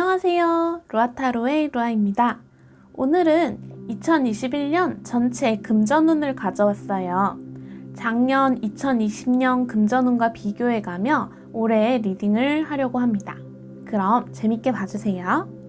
안녕하세요. 루아타로의 루아입니다. 오늘은 2021년 전체 금전운을 가져왔어요. 작년 2020년 금전운과 비교해가며 올해의 리딩을 하려고 합니다. 그럼 재밌게 봐주세요.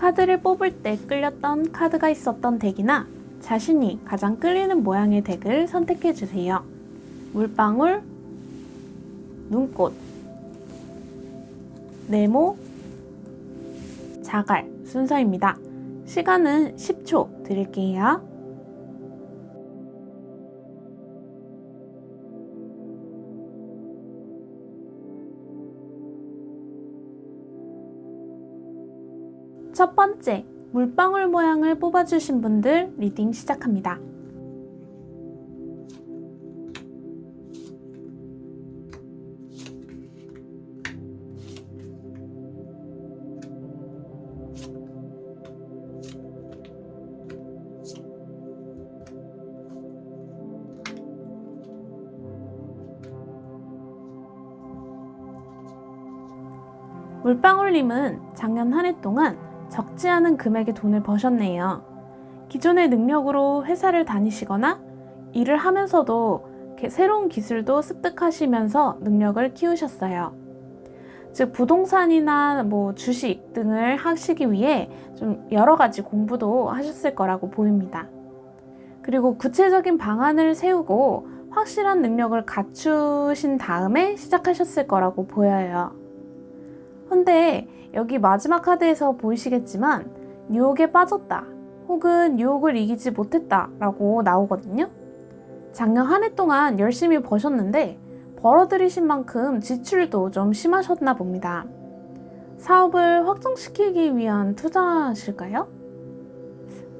카드를 뽑을 때 끌렸던 카드가 있었던 덱이나 자신이 가장 끌리는 모양의 덱을 선택해주세요. 물방울, 눈꽃, 네모, 자갈 순서입니다. 시간은 10초 드릴게요. 첫 번째, 물방울 모양을 뽑아주신 분들 리딩 시작합니다. 물방울님은 작년 한 해 동안 적지 않은 금액의 돈을 버셨네요. 기존의 능력으로 회사를 다니시거나 일을 하면서도 새로운 기술도 습득하시면서 능력을 키우셨어요. 즉 부동산이나 주식 등을 하시기 위해 좀 여러 가지 공부도 하셨을 거라고 보입니다. 그리고 구체적인 방안을 세우고 확실한 능력을 갖추신 다음에 시작하셨을 거라고 보여요. 근데 여기 마지막 카드에서 보이시겠지만 유혹에 빠졌다 혹은 유혹을 이기지 못했다 라고 나오거든요. 작년 한 해 동안 열심히 버셨는데 벌어들이신 만큼 지출도 좀 심하셨나 봅니다. 사업을 확장시키기 위한 투자실까요?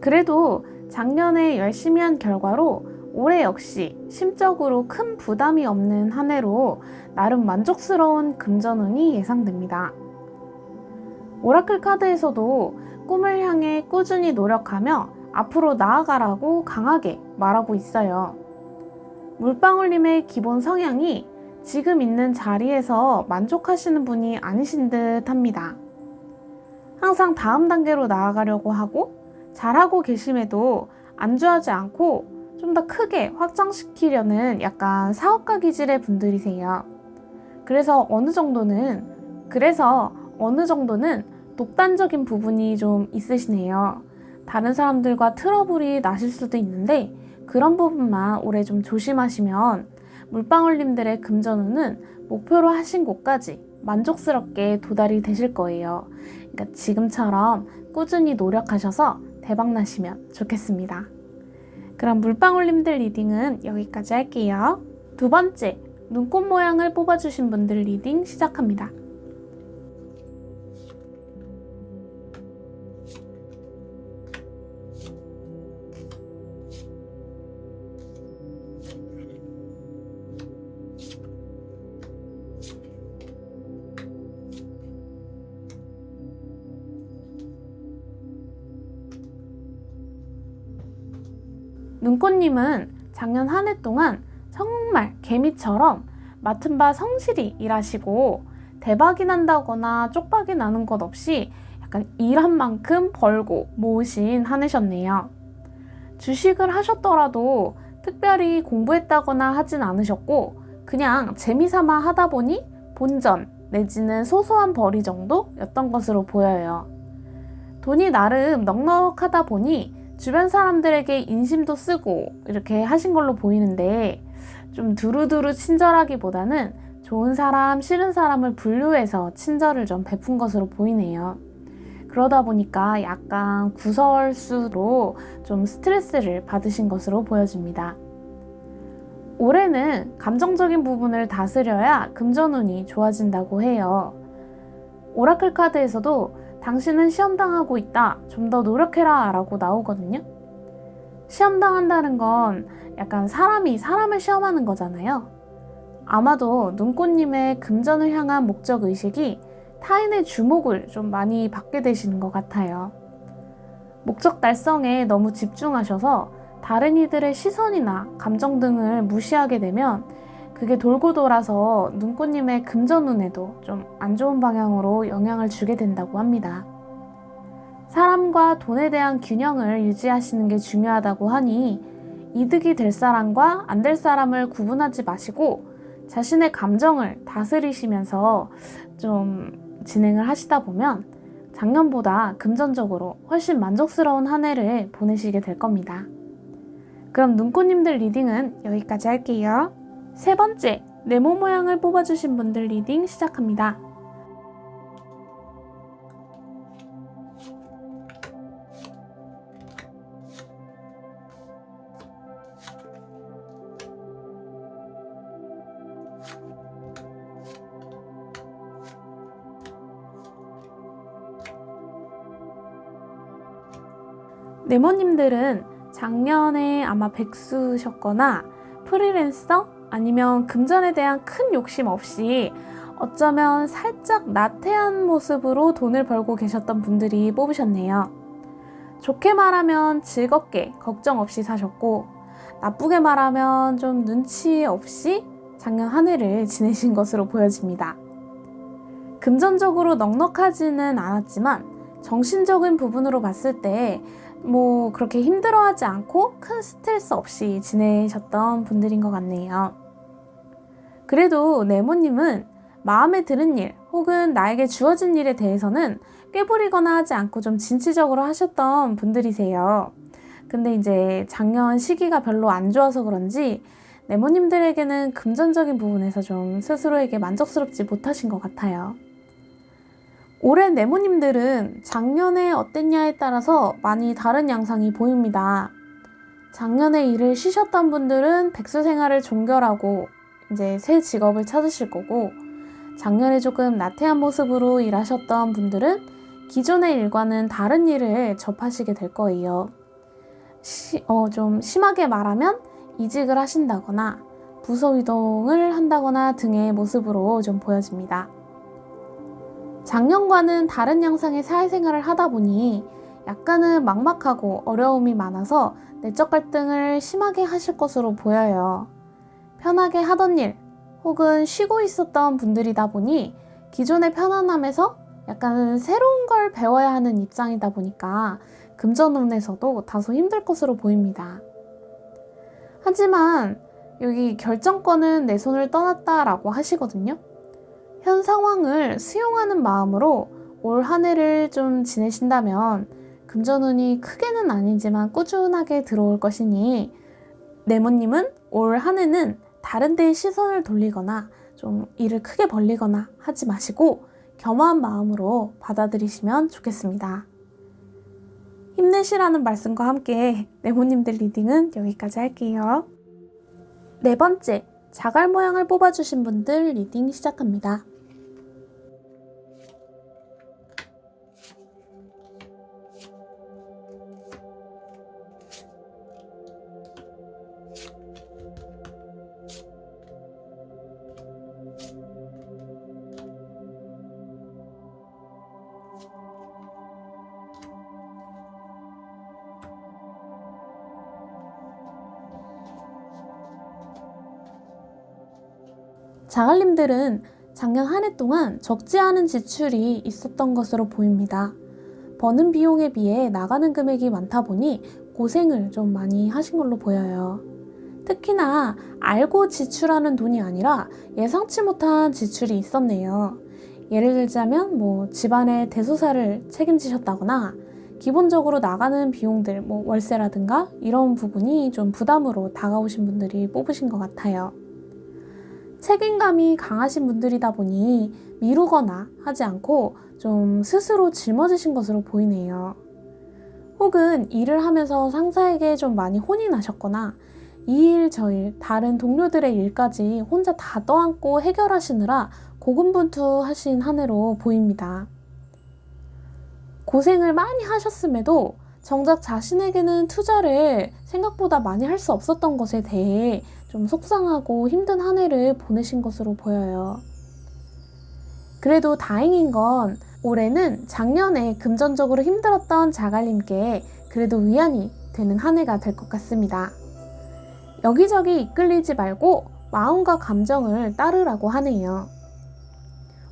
그래도 작년에 열심히 한 결과로 올해 역시 심적으로 큰 부담이 없는 한 해로 나름 만족스러운 금전운이 예상됩니다. 오라클 카드에서도 꿈을 향해 꾸준히 노력하며 앞으로 나아가라고 강하게 말하고 있어요. 물방울님의 기본 성향이 지금 있는 자리에서 만족하시는 분이 아니신 듯 합니다. 항상 다음 단계로 나아가려고 하고 잘하고 계심에도 안주하지 않고 좀 더 크게 확장시키려는 약간 사업가 기질의 분들이세요. 그래서 어느 정도는 독단적인 부분이 좀 있으시네요. 다른 사람들과 트러블이 나실 수도 있는데 그런 부분만 올해 좀 조심하시면 물방울님들의 금전운은 목표로 하신 곳까지 만족스럽게 도달이 되실 거예요. 그러니까 지금처럼 꾸준히 노력하셔서 대박나시면 좋겠습니다. 그럼 물방울님들 리딩은 여기까지 할게요. 두 번째, 눈꽃 모양을 뽑아주신 분들 리딩 시작합니다. 눈꽃님은 작년 한 해 동안 정말 개미처럼 맡은 바 성실히 일하시고 대박이 난다거나 쪽박이 나는 것 없이 약간 일한 만큼 벌고 모으신 한 해셨네요. 주식을 하셨더라도 특별히 공부했다거나 하진 않으셨고 그냥 재미삼아 하다 보니 본전 내지는 소소한 벌이 정도였던 것으로 보여요. 돈이 나름 넉넉하다 보니 주변 사람들에게 인심도 쓰고 이렇게 하신 걸로 보이는데 좀 두루두루 친절하기보다는 좋은 사람, 싫은 사람을 분류해서 친절을 좀 베푼 것으로 보이네요. 그러다 보니까 약간 구설수로 좀 스트레스를 받으신 것으로 보여집니다. 올해는 감정적인 부분을 다스려야 금전운이 좋아진다고 해요. 오라클 카드에서도 당신은 시험당하고 있다. 좀 더 노력해라 라고 나오거든요. 시험당한다는 건 약간 사람이 사람을 시험하는 거잖아요. 아마도 눈꽃님의 금전을 향한 목적의식이 타인의 주목을 좀 많이 받게 되시는 것 같아요. 목적 달성에 너무 집중하셔서 다른 이들의 시선이나 감정 등을 무시하게 되면 그게 돌고 돌아서 눈꽃님의 금전운에도 좀 안 좋은 방향으로 영향을 주게 된다고 합니다. 사람과 돈에 대한 균형을 유지하시는 게 중요하다고 하니 이득이 될 사람과 안 될 사람을 구분하지 마시고 자신의 감정을 다스리시면서 좀 진행을 하시다 보면 작년보다 금전적으로 훨씬 만족스러운 한 해를 보내시게 될 겁니다. 그럼 눈꽃님들 리딩은 여기까지 할게요. 세 번째, 네모 모양을 뽑아주신 분들 리딩 시작합니다. 네모님들은 작년에 아마 백수셨거나 프리랜서 아니면 금전에 대한 큰 욕심 없이 어쩌면 살짝 나태한 모습으로 돈을 벌고 계셨던 분들이 뽑으셨네요. 좋게 말하면 즐겁게 걱정 없이 사셨고 나쁘게 말하면 좀 눈치 없이 작년 한 해를 지내신 것으로 보여집니다. 금전적으로 넉넉하지는 않았지만 정신적인 부분으로 봤을 때 그렇게 힘들어하지 않고 큰 스트레스 없이 지내셨던 분들인 것 같네요. 그래도 네모님은 마음에 드는 일 혹은 나에게 주어진 일에 대해서는 꾀부리거나 하지 않고 좀 진취적으로 하셨던 분들이세요. 근데 이제 작년 시기가 별로 안 좋아서 그런지 네모님들에게는 금전적인 부분에서 좀 스스로에게 만족스럽지 못하신 것 같아요. 올해 네모님들은 작년에 어땠냐에 따라서 많이 다른 양상이 보입니다. 작년에 일을 쉬셨던 분들은 백수 생활을 종결하고 이제 새 직업을 찾으실 거고 작년에 조금 나태한 모습으로 일하셨던 분들은 기존의 일과는 다른 일을 접하시게 될 거예요. 좀 심하게 말하면 이직을 하신다거나 부서 이동을 한다거나 등의 모습으로 좀 보여집니다. 작년과는 다른 양상의 사회생활을 하다 보니 약간은 막막하고 어려움이 많아서 내적 갈등을 심하게 하실 것으로 보여요. 편하게 하던 일 혹은 쉬고 있었던 분들이다 보니 기존의 편안함에서 약간 새로운 걸 배워야 하는 입장이다 보니까 금전운에서도 다소 힘들 것으로 보입니다. 하지만 여기 결정권은 내 손을 떠났다라고 하시거든요. 현 상황을 수용하는 마음으로 올 한 해를 좀 지내신다면 금전운이 크게는 아니지만 꾸준하게 들어올 것이니 네모님은 올 한 해는 다른 데에 시선을 돌리거나 좀 일을 크게 벌리거나 하지 마시고 겸허한 마음으로 받아들이시면 좋겠습니다. 힘내시라는 말씀과 함께 네모님들 리딩은 여기까지 할게요. 네 번째, 자갈 모양을 뽑아주신 분들 리딩 시작합니다. 자갈님들은 작년 한 해 동안 적지 않은 지출이 있었던 것으로 보입니다. 버는 비용에 비해 나가는 금액이 많다 보니 고생을 좀 많이 하신 걸로 보여요. 특히나 알고 지출하는 돈이 아니라 예상치 못한 지출이 있었네요. 예를 들자면 집안의 대소사를 책임지셨다거나 기본적으로 나가는 비용들, 월세라든가 이런 부분이 좀 부담으로 다가오신 분들이 뽑으신 것 같아요. 책임감이 강하신 분들이다 보니 미루거나 하지 않고 좀 스스로 짊어지신 것으로 보이네요. 혹은 일을 하면서 상사에게 좀 많이 혼이 나셨거나 이 일 저 일 다른 동료들의 일까지 혼자 다 떠안고 해결하시느라 고군분투하신 한 해로 보입니다. 고생을 많이 하셨음에도 정작 자신에게는 투자를 생각보다 많이 할 수 없었던 것에 대해 좀 속상하고 힘든 한 해를 보내신 것으로 보여요. 그래도 다행인 건 올해는 작년에 금전적으로 힘들었던 자갈님께 그래도 위안이 되는 한 해가 될 것 같습니다. 여기저기 이끌리지 말고 마음과 감정을 따르라고 하네요.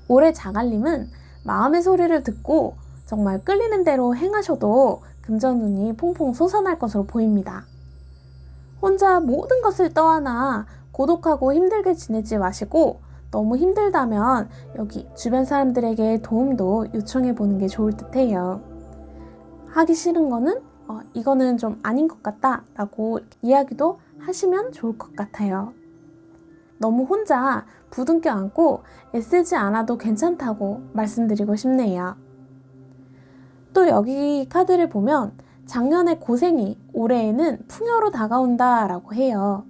올해 자갈님은 마음의 소리를 듣고 정말 끌리는 대로 행하셔도 금전운이 퐁퐁 솟아날 것으로 보입니다. 혼자 모든 것을 떠안아 고독하고 힘들게 지내지 마시고 너무 힘들다면 여기 주변 사람들에게 도움도 요청해 보는 게 좋을 듯 해요. 하기 싫은 거는 이거는 좀 아닌 것 같다 라고 이야기도 하시면 좋을 것 같아요. 너무 혼자 부둥켜 안고 애쓰지 않아도 괜찮다고 말씀드리고 싶네요. 또 여기 카드를 보면 작년의 고생이 올해에는 풍요로 다가온다 라고 해요.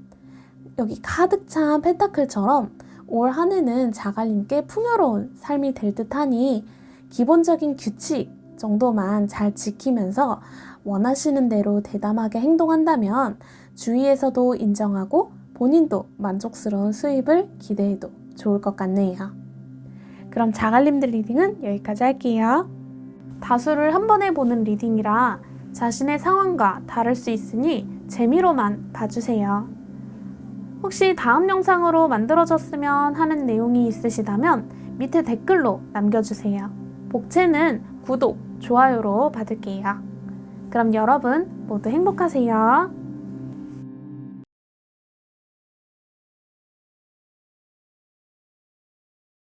여기 가득 찬 펜타클처럼 올 한 해는 자갈님께 풍요로운 삶이 될 듯하니 기본적인 규칙 정도만 잘 지키면서 원하시는 대로 대담하게 행동한다면 주위에서도 인정하고 본인도 만족스러운 수입을 기대해도 좋을 것 같네요. 그럼 자갈님들 리딩은 여기까지 할게요. 다수를 한 번에 보는 리딩이라 자신의 상황과 다를 수 있으니 재미로만 봐주세요. 혹시 다음 영상으로 만들어졌으면 하는 내용이 있으시다면 밑에 댓글로 남겨주세요. 복채는 구독, 좋아요로 받을게요. 그럼 여러분 모두 행복하세요.